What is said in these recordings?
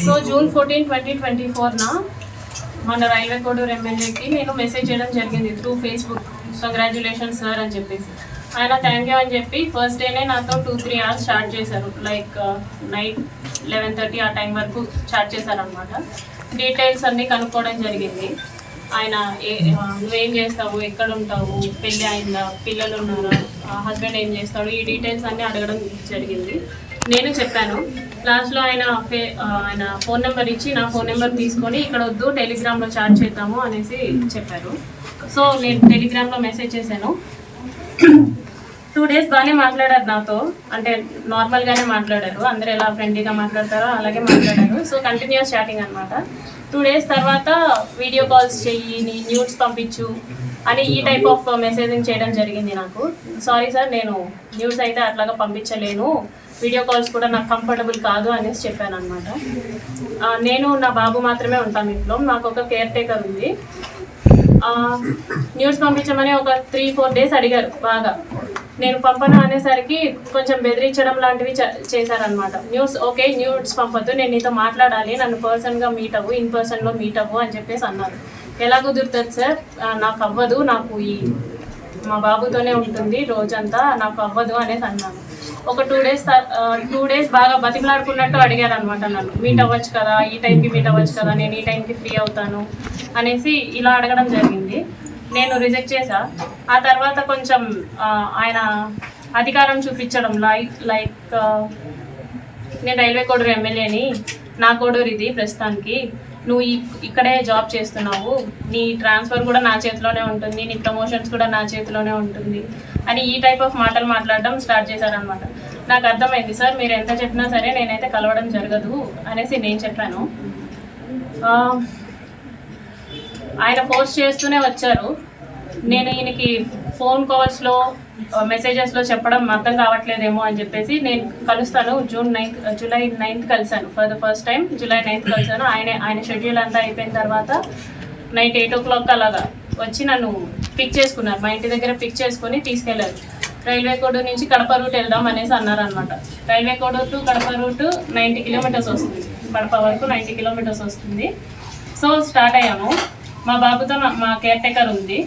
So June 14, 2024 మన railway Koduru ఎమ్మెల్యేకి నేను మెసేజ్ చేయడం జరిగింది త్రూ ఫేస్బుక్. కంగ్రాచులేషన్స్ సార్ అని చెప్పేసి ఆయన థ్యాంక్ యూ అని చెప్పి ఫస్ట్ డేనే నాతో 2-3 hours స్టార్ట్ చేశారు. లైక్ నైట్ 11:30 ఆ టైం వరకు స్టార్ట్ చేశారనమాట. డీటెయిల్స్ అన్నీ కనుక్కోవడం జరిగింది. ఆయన నువ్వేం చేస్తావు, ఎక్కడ ఉంటావు, పెళ్ళి అయిందా, పిల్లలు ఉన్నారా, హస్బెండ్ ఏం చేస్తాడు, ఈ డీటెయిల్స్ అన్నీ అడగడం జరిగింది. నేను చెప్పాను. లాస్ట్లో ఆయన ఫోన్ నెంబర్ ఇచ్చి నా ఫోన్ నెంబర్ తీసుకొని ఇక్కడ వద్దు టెలిగ్రామ్లో చాట్ చేద్దాము అనేసి చెప్పారు. సో నేను టెలిగ్రామ్లో మెసేజ్ చేశాను. 2 days బాగానే మాట్లాడారు నాతో, అంటే నార్మల్గానే మాట్లాడారు. అందరూ ఎలా ఫ్రెండ్లీగా మాట్లాడతారో అలాగే మాట్లాడారు. సో కంటిన్యూస్ చాటింగ్ అనమాట. 2 days తర్వాత వీడియో కాల్స్ చెయ్యి, నీ న్యూడ్స్ పంపించు అని ఈ టైప్ ఆఫ్ మెసేజింగ్ చేయడం జరిగింది నాకు. సారీ సార్, నేను న్యూస్ అయితే అట్లాగా పంపించలేను, వీడియో కాల్స్ కూడా నాకు కంఫర్టబుల్ కాదు అనేసి చెప్పాను అనమాట. నేను నా బాబు మాత్రమే ఉంటాను ఇంట్లో, నాకు ఒక కేర్ టేకర్ ఉంది. న్యూస్ పంపించమని ఒక 3-4 days అడిగారు బాగా. నేను పంపను అనేసరికి కొంచెం బెదిరించడం లాంటివి చేశారనమాట. ఓకే న్యూస్ పంపొద్దు, నేను నీతో మాట్లాడాలి, నన్ను పర్సన్గా మీట్ అవ్వు, ఇన్ పర్సన్లో మీట్ అవ్వు అని చెప్పేసి అన్నారు. ఎలా కుదురుతుంది సార్, నాకు అవ్వదు, నాకు మా బాబుతోనే ఉంటుంది రోజంతా, నాకు అవ్వదు అనేసి అన్నాను. ఒక 2 days బాగా బతిమలాడుకున్నట్టు అడిగారు అనమాట నన్ను. మీట్ అవ్వచ్చు కదా, ఈ టైంకి మీట్ అవ్వచ్చు కదా, నేను ఈ టైంకి ఫ్రీ అవుతాను అనేసి ఇలా అడగడం జరిగింది. నేను రిజెక్ట్ చేశా. ఆ తర్వాత కొంచెం ఆయన అధికారం చూపించడం లైక్ నేను రైల్వే కోడూరు ఎమ్మెల్యేని, నా కోడూరు ఇది ప్రస్తుతానికి, నువ్వు ఇక్కడే జాబ్ చేస్తున్నావు, నీ ట్రాన్స్ఫర్ కూడా నా చేతిలోనే ఉంటుంది, నీ ప్రమోషన్స్ కూడా నా చేతిలోనే ఉంటుంది అని ఈ టైప్ ఆఫ్ మాటలు మాట్లాడడం స్టార్ట్ చేశారనమాట. నాకు అర్థమైంది సార్, మీరు ఎంత చెప్పినా సరే నేనైతే కలవడం జరగదు అనేసి నేను చెప్పాను. ఆయన ఫోర్స్ చేస్తూనే వచ్చారు. నేను ఈయనకి ఫోన్ కాల్స్లో మెసేజెస్లో చెప్పడం అర్థం కావట్లేదేమో అని చెప్పేసి నేను కలుస్తాను జూలై 9th కలిశాను. For the first time July 9th కలిశాను. ఆయన షెడ్యూల్ అంతా అయిపోయిన తర్వాత నైట్ 8 o'clock అలాగా వచ్చి నన్ను పిక్ చేసుకున్నారు. మా ఇంటి దగ్గర పిక్ చేసుకొని తీసుకెళ్లారు. రైల్వే కోడూరు నుంచి కడప రూట్ వెళ్దాం అనేసి అన్నారనమాట. Railway Koduru to Kadapa route 90 kilometers వస్తుంది, కడప వరకు 90 kilometers వస్తుంది. సో స్టార్ట్ అయ్యాము. మా బాబుతో మా కేర్ టేకర్ ఉంది.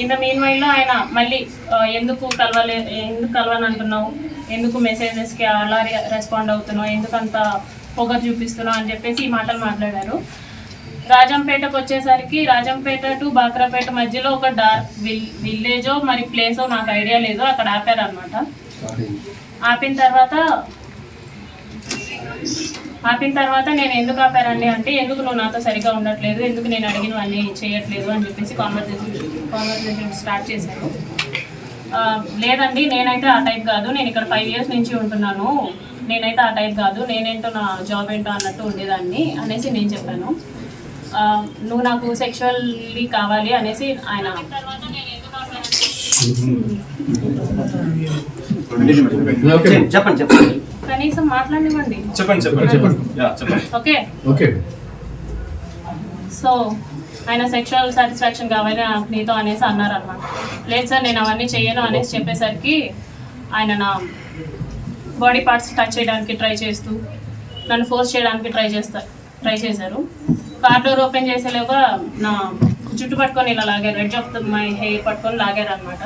ఇన్ ద మీన్ వైల్లో ఆయన మళ్ళీ ఎందుకు కలవని అంటున్నావు, ఎందుకు మెసేజెస్కి అలా రెస్పాండ్ అవుతున్నావు, ఎందుకంత పొగరు చూపిస్తున్నావు అని చెప్పేసి ఈ మాటలు మాట్లాడారు. రాజంపేటకు వచ్చేసరికి రాజంపేట టు బాక్రాపేట మధ్యలో ఒక విలేజో మరి ప్లేసో నాకు ఐడియా లేదు, అక్కడ ఆపారనమాట. ఆపిన తర్వాత నేను ఎందుకు ఆపారండి అంటే, ఎందుకు నువ్వు నాతో సరిగ్గా ఉండట్లేదు, ఎందుకు నేను అడిగినవన్నీ చేయట్లేదు అని చెప్పేసి కాన్వర్సేషన్ స్టార్ట్ చేశారు. లేదండి నేనైతే ఆ టైప్ కాదు, నేను ఇక్కడ 5 years నుంచి ఉంటున్నాను, నేనైతే ఆ టైప్ కాదు, నేనేంటో నా జాబ్ ఏంటో అన్నట్టు ఉండేదాన్ని అనేసి నేను చెప్పాను. నువ్వు నాకు సెక్షువల్లీ కావాలి అనేసి ఆయన చెప్పండి కనీసం మాట్లాడివ్వండి. ఓకే. సో ఆయన సెక్షువల్ సాటిస్ఫాక్షన్ కావాలి నీతో అనేసి అన్నారనమాట. లేదు సార్ నేను అవన్నీ చెయ్యను అనేసి చెప్పేసరికి ఆయన నా బాడీ పార్ట్స్ టచ్ చేయడానికి ట్రై చేస్తూ నన్ను ఫోర్స్ చేయడానికి ట్రై చేశారు. కార్ డోర్ ఓపెన్ చేసేలోగా నా జుట్టు పట్టుకొని ఇలా లాగారు, ఎడ్జ్ ఆఫ్ మై హెయిర్ పట్టుకొని లాగారు అనమాట.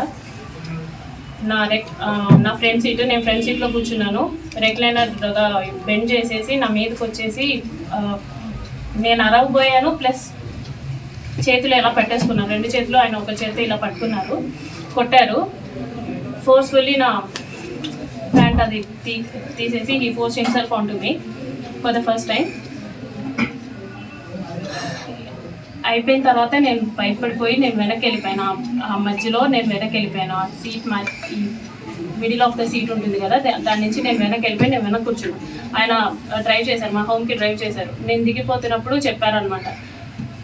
నా ఫ్రంట్ సీట్, నేను ఫ్రంట్ సీట్లో కూర్చున్నాను. రెక్లైనర్గా బెండ్ చేసేసి నా మీదకి వచ్చేసి నేను అరవబోయాను, ప్లస్ చేతులు ఇలా పెట్టేసుకున్నాను, 2 చేతులు. ఆయన ఒక చేతి ఇలా పట్టుకున్నారు, కొట్టారు ఫోర్స్ఫుల్లీ. నా ప్యాంట్ అది తీసేసి he force himself on to me for the first time. అయిపోయిన తర్వాత నేను భయపడిపోయి నేను వెనక్కి వెళ్ళిపోయాను. ఆ మధ్యలో నేను వెనక్కి వెళ్ళిపోయాను. ఆ seat middle of the seat ఉంటుంది కదా, దాని నుంచి నేను వెనక్కి వెళ్ళిపోయి నేను వెనక్కి కూర్చున్నాను. ఆయన డ్రైవ్ చేశారు, మా హోమ్కి డ్రైవ్ చేశారు. నేను దిగిపోతున్నప్పుడు చెప్పారనమాట,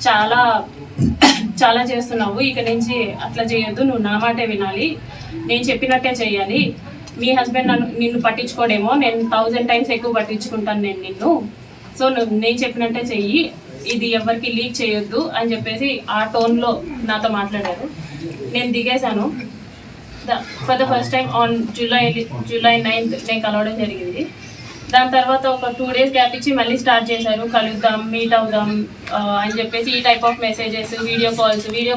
చాలా చేస్తున్నావు, ఇక నుంచి అట్లా చేయొద్దు, నువ్వు నా మాటే వినాలి, నేను చెప్పినట్టే చెయ్యాలి, మీ హస్బెండ్ నిన్ను పట్టించుకోడేమో, నేను 1000 times ఎక్కువ పట్టించుకుంటాను నేను నిన్ను, సో నేను చెప్పినట్టే చెయ్యి, ఇది ఎవరికి లీక్ చేయొద్దు అని చెప్పేసి ఆ టోన్లో నాతో మాట్లాడారు. నేను దిగేశాను. For the first time on July 9th నేను కలవడం జరిగింది. దాని తర్వాత ఒక 2 days గ్యాప్ ఇచ్చి మళ్ళీ స్టార్ట్ చేశారు, కలుద్దాం, మీట్ అవుదాం అని చెప్పేసి ఈ type of messages, video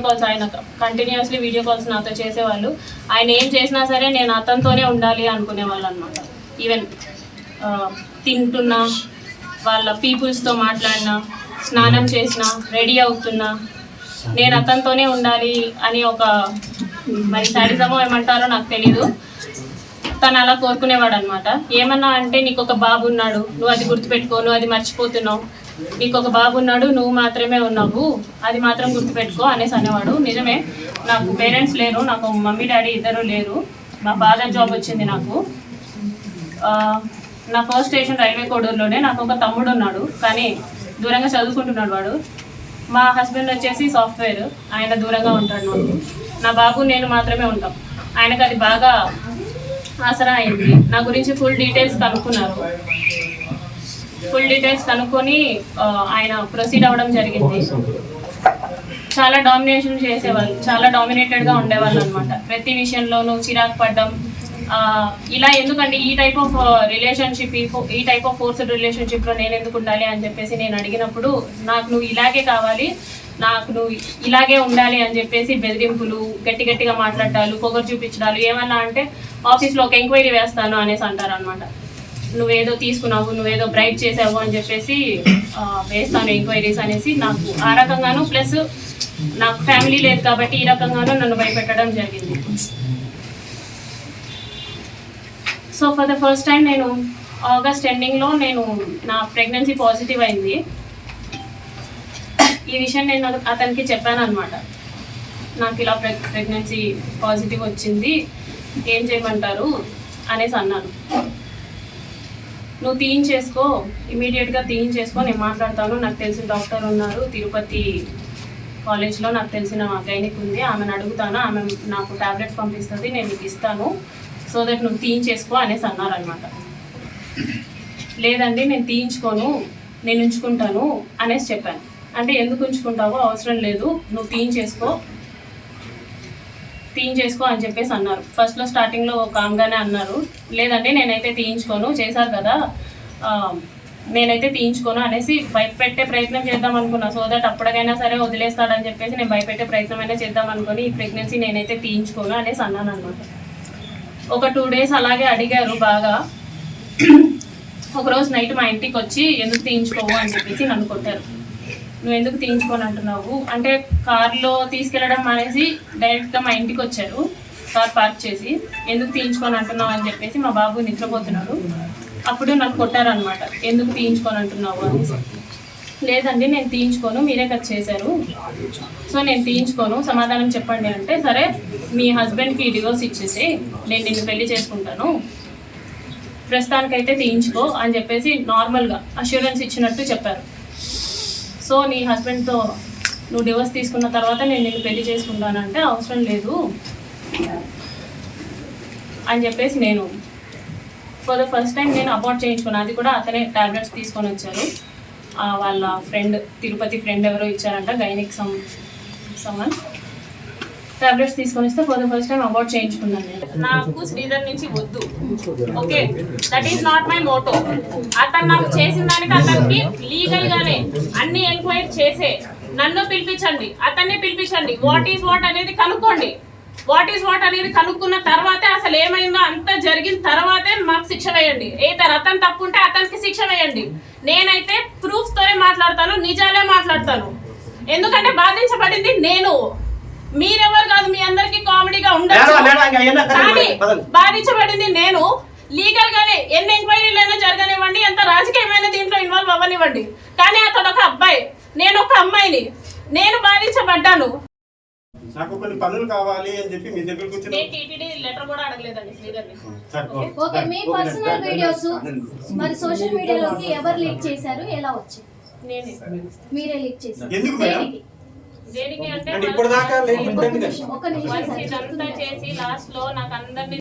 calls ఆయన కంటిన్యూస్లీ వీడియో కాల్స్ నాతో చేసేవాళ్ళు. ఆయన ఏం చేసినా సరే నేను అతనితోనే ఉండాలి అనుకునేవాళ్ళు అనమాట. ఈవెన్ తింటున్నా, వాళ్ళ పీపుల్స్తో మాట్లాడినా, స్నానం చేసినా, రెడీ అవుతున్నా నేను అతనితోనే ఉండాలి అని ఒక మరి శాడిజమో ఏమంటారో నాకు తెలీదు, తను అలా కోరుకునేవాడు అనమాట. ఏమన్నా అంటే నీకు ఒక బాబు ఉన్నాడు, నువ్వు అది గుర్తుపెట్టుకో, నువ్వు అది మర్చిపోతున్నావు, నీకు ఒక బాబు ఉన్నాడు, నువ్వు మాత్రమే ఉన్నావు, అది మాత్రం గుర్తుపెట్టుకో అనేసి అనేవాడు. నిజమే, నాకు పేరెంట్స్ లేరు, నాకు మమ్మీ డాడీ ఇద్దరు లేరు. మా ఫాదర్ జాబ్ వచ్చింది నాకు. నా ఫస్ట్ స్టేషన్ రైల్వే కోడూరులోనే. నాకు ఒక తమ్ముడు ఉన్నాడు, కానీ దూరంగా చదువుకుంటున్నాడు వాడు. మా హస్బెండ్ వచ్చేసి సాఫ్ట్వేర్, ఆయన దూరంగా ఉంటాడు నాకు. నా బాబు నేను మాత్రమే ఉంటాం. ఆయనకు అది బాగా ఆసరా అయింది. నా గురించి ఫుల్ డీటెయిల్స్ కనుక్కొని ఆయన ప్రొసీడ్ అవ్వడం జరిగింది. చాలా డామినేషన్ చేసేవాళ్ళు, చాలా డామినేటెడ్గా ఉండేవాళ్ళు అనమాట. ప్రతి విషయంలోనూ చిరాకు పడ్డం. ఇలా ఎందుకండి ఈ టైప్ ఆఫ్ రిలేషన్షిప్, ఈ టైప్ ఆఫ్ ఫోర్స్డ్ రిలేషన్షిప్లో నేను ఎందుకు ఉండాలి అని చెప్పేసి నేను అడిగినప్పుడు, నాకు నువ్వు ఇలాగే కావాలి, నాకు నువ్వు ఇలాగే ఉండాలి అని చెప్పేసి బెదిరింపులు, గట్టిగా మాట్లాడాలు, పొగరు చూపించడాలు. ఏమన్నా అంటే ఆఫీస్లో ఒక ఎంక్వైరీ వేస్తాను అనేసి అంటారు అనమాట. నువ్వేదో తీసుకున్నావు, నువ్వేదో బ్రైట్ చేసావు అని చెప్పేసి వేస్తాను ఎంక్వైరీస్ అనేసి. నాకు ఆ రకంగాను, ప్లస్ నాకు ఫ్యామిలీ లేదు కాబట్టి ఈ రకంగాను నన్ను భయపెట్టడం జరిగింది. So for the first time నేను ఆగస్ట్ ఎండింగ్లో నా ప్రెగ్నెన్సీ పాజిటివ్ అయింది. ఈ విషయం నేను అతనికి చెప్పాను అనమాట. నాకు ఇలా ప్రెగ్నెన్సీ పాజిటివ్ వచ్చింది, ఏం చేయమంటారు అనేసి అన్నాను. నువ్వు తీయించేసుకో, ఇమీడియట్గా తీయించేసుకో, నేను మాట్లాడతాను, నాకు తెలిసిన డాక్టర్ ఉన్నారు తిరుపతి కాలేజ్లో, నాకు తెలిసిన గైనిక్ ఉంది, ఆమెను అడుగుతాను, ఆమె నాకు టాబ్లెట్స్ పంపిస్తుంది, నేను నీకు ఇస్తాను, సో దట్ నువ్వు తీయించేసుకో అనేసి అన్నారనమాట. లేదండి నేను తీయించుకోను, నేను ఉంచుకుంటాను అనేసి చెప్పాను. అంటే ఎందుకు ఉంచుకుంటావో, అవసరం లేదు, నువ్వు తీయించేసుకో అని చెప్పేసి అన్నారు. ఫస్ట్లో స్టార్టింగ్లో కామ్గానే అన్నారు, లేదండి నేనైతే తీయించుకోను, చేశారు కదా నేనైతే తీయించుకోను అనేసి భయపెట్టే ప్రయత్నం చేద్దాం అనుకున్నా. సో దట్ అప్పటికైనా సరే వదిలేస్తాడని చెప్పేసి నేను భయపెట్టే ప్రయత్నం అయినా చేద్దాం అనుకుని ఈ ప్రెగ్నెన్సీ నేనైతే తీయించుకోను అనేసి అన్నాను అనమాట. ఒక 2 days అలాగే అడిగారు బాగా. ఒకరోజు నైట్ మా ఇంటికి వచ్చి ఎందుకు తీయించుకోవు అని చెప్పేసి నన్ను కొట్టారు. నువ్వు ఎందుకు తీయించుకొని అంటున్నావు అంటే, కార్లో తీసుకెళ్ళడం అనేసి డైరెక్ట్గా మా ఇంటికి వచ్చారు, కార్ పార్క్ చేసి, ఎందుకు తీయించుకొని అంటున్నావు అని చెప్పేసి. మా బాబు నిద్రపోతున్నాడు, అప్పుడు నాకు కొట్టారనమాట, ఎందుకు తీయించుకొని అంటున్నావు అనేసి. లేదండి నేను తీయించుకోను, మీరే కదా చేశారు, సో నేను తీయించుకోను, సమాధానం చెప్పండి అంటే, సరే మీ హస్బెండ్కి డివోర్స్ ఇచ్చేసి నేను నిన్ను పెళ్లి చేసుకుంటాను, ప్రస్తుతానికైతే తీయించుకో అని చెప్పేసి నార్మల్గా అష్యూరెన్స్ ఇచ్చినట్టు చెప్పారు. సో నీ హస్బెండ్తో నువ్వు డివోర్స్ తీసుకున్న తర్వాత నేను నిన్ను పెళ్లి చేసుకుంటానంటే, అవసరం లేదు అని చెప్పేసి నేను ఫర్ ద ఫస్ట్ టైం నేను అబార్ట్ చేయించుకున్నాను. అది కూడా అతనే టాబ్లెట్స్ తీసుకొని వచ్చారు, వాళ్ళ ఫ్రెండ్, తిరుపతి ఫ్రెండ్ ఎవరో ఇచ్చారంట, గైనిక్ సమ్మన్ టాబ్లెట్స్ తీసుకొని వస్తే for the first time abort చేయించుకున్నాను నేను. నాకు శ్రీధర్ నుంచి వద్దు, okay, that is not my Moto. అతను నాకు చేసిన దానికి అతనికి లీగల్గానే అన్ని ఎంక్వైరీ చేసే నన్ను పిలిపించండి, అతన్ని పిలిపించండి, వాట్ ఈస్ వాట్ అనేది కనుక్కోండి. వాట్ ఈస్ వాట్ అనేది కనుక్కున్న తర్వాతే, అసలు ఏమైందో అంత జరిగిన తర్వాతే మాకు శిక్ష వేయండి. అతను తప్పు ఉంటే అతనికి శిక్ష వేయండి. నేనైతే ప్రూఫ్ తోనే మాట్లాడతాను, నిజాలే మాట్లాడతాను. ఎందుకంటే బాధించబడింది నేను, మీరెవరు కాదు. మీ అందరికి కామెడీగా ఉండదు, కానీ బాధించబడింది నేను. లీగల్ గానే ఎన్ని ఎంక్వైరీలైనా జరగనివ్వండి, ఎంత రాజకీయమైన దీంట్లో ఇన్వాల్వ్ అవ్వనివ్వండి, కానీ అతను ఒక అబ్బాయి, నేను ఒక అమ్మాయిని, నేను బాధించబడ్డాను. నాకు కొన్ని పనులు కావాలి అని చెప్పి మీ దగ్గరకు వచ్చి నేను టీటీడీ లెటర్ కూడా అడగలేదండి శ్రీధర్ని. ఓకే, మీ పర్సనల్ వీడియోస్ మరి సోషల్ మీడియాలోకి ఎవరు లీక్ చేశారు, ఎలా వచ్చాయి? నేనే. మీరే లీక్ చేశారు? ఎందుకు మేడం? దేనికి అంటే ఇప్పుడు దాకా ఒక నిమిషం ఇదంతా చేసి లాస్ట్ లో నాకు అందరినీ